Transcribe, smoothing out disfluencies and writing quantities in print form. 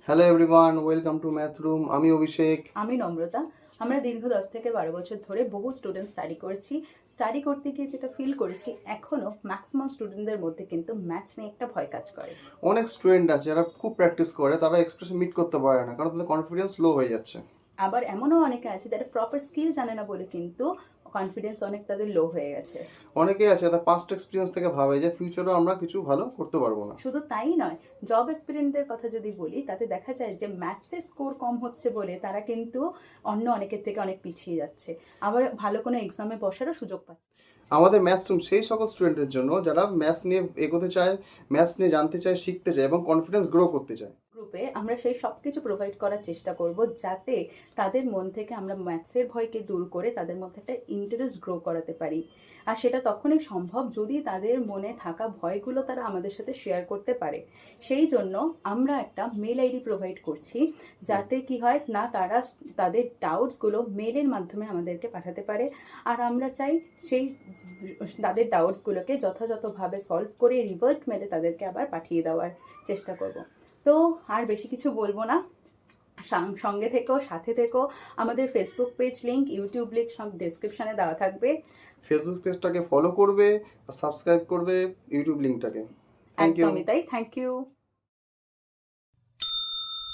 Hello everyone, welcome to math room. আমি অভিষেক। আমি নম্রতা। আমরা দীর্ঘ 10 থেকে 12 বছর ধরে বহু স্টুডেন্ট স্টাডি করছি। স্টাডি করতে গিয়ে যেটা ফিল করেছি, এখনও ম্যাক্সিমাম স্টুডেন্টদের মধ্যে কিন্তু ম্যাথস নিয়ে একটা ভয় কাজ করে। অনেক স্টুডেন্ট আছে যারা খুব প্র্যাকটিস করে, তারা এক্সপ্রেশন মিট করতে পারে না, কারণ তাদের কনফিডেন্স লো হয়ে যাচ্ছে। আবার এমনও অনেকে আছে যারা প্রপার স্কিল জানে না বলে কিন্তু কনফিডেন্স অনেক তাদের লো হয়ে গেছে। অনেকেই আছে তার পাস্ট এক্সপিরিয়েন্স থেকে ভাবে যে ফিউচারেও আমরা কিছু ভালো করতে পারবো না। শুধু তাই নয়, জব এক্সপিরিয়েন্সদের কথা যদি বলি, তাতে দেখা যায় যে ম্যাথসে স্কোর কম হচ্ছে বলে তারা কিন্তু অন্য অনেকের থেকে অনেক পিছিয়ে যাচ্ছে, আবার ভালো কোনো এক্সামে বসারও সুযোগ পাচ্ছে। আমাদের ম্যাথস রুম সেই সকল স্টুডেন্টের জন্য যারা ম্যাথস নিয়ে এগোতে চায়, ম্যাথস নিয়ে জানতে চায়, শিখতে চায় এবং কনফিডেন্স গ্রো করতে চায়। গ্রুপে আমরা সেই সব কিছু প্রোভাইড করার চেষ্টা করব, যাতে তাদের মন থেকে আমরা ম্যাথসের ভয়কে দূর করে তাদের মধ্যে একটা ইন্টারেস্ট গ্রো করাতে পারি। আর সেটা তখনই সম্ভব যদি তাদের মনে থাকা ভয়গুলো তারা আমাদের সাথে শেয়ার করতে পারে। সেই জন্য আমরা একটা মেল আইডি প্রোভাইড করছি, যাতে কি হয় না, তারা তাদের ডাউটসগুলো মেলের মাধ্যমে আমাদেরকে পাঠাতে পারে। আর আমরা চাই সেই তাদের ডাউটসগুলোকে যথাযথভাবে সলভ করে রিভার্ট মেলে তাদেরকে আবার পাঠিয়ে দেওয়ার চেষ্টা করব। তো আর বেশি কিছু বলবো না। সঙ্গে থেকেও, সাথে থেকেও। আমাদের Facebook page link, YouTube link সব ডেসক্রিপশানে দেওয়া থাকবে। ফেসবুক পেজটাকে ফলো করবে, সাবস্ক্রাইব করবে ইউটিউব লিঙ্কটাকে। Thank you. একদমই তাই। Thank you.